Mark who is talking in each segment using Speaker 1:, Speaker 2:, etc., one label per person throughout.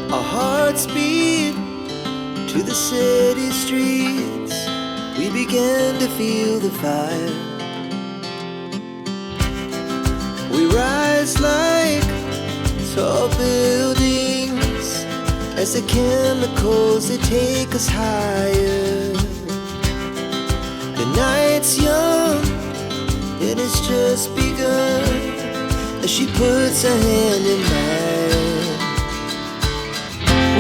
Speaker 1: Our hearts beat to the city streets. We began to feel the fire. We rise like tall buildings as the chemicals, they take us higher. The night's young and it's just begun as she puts her hand in mine.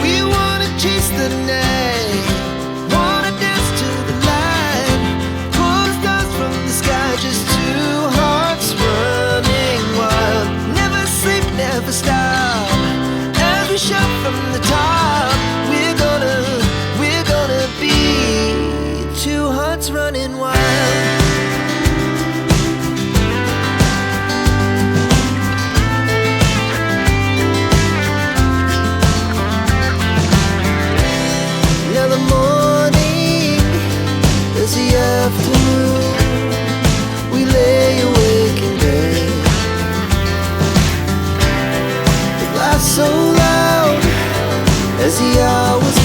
Speaker 1: We wanna chase the night, wanna dance to the light, pull stars from the sky, just two hearts running wild. Never sleep, never stop, as we shout from the top. We're gonna be two hearts running wild. Now the morning is the afternoon. We lay awake in bed. The laughs so loud as the hours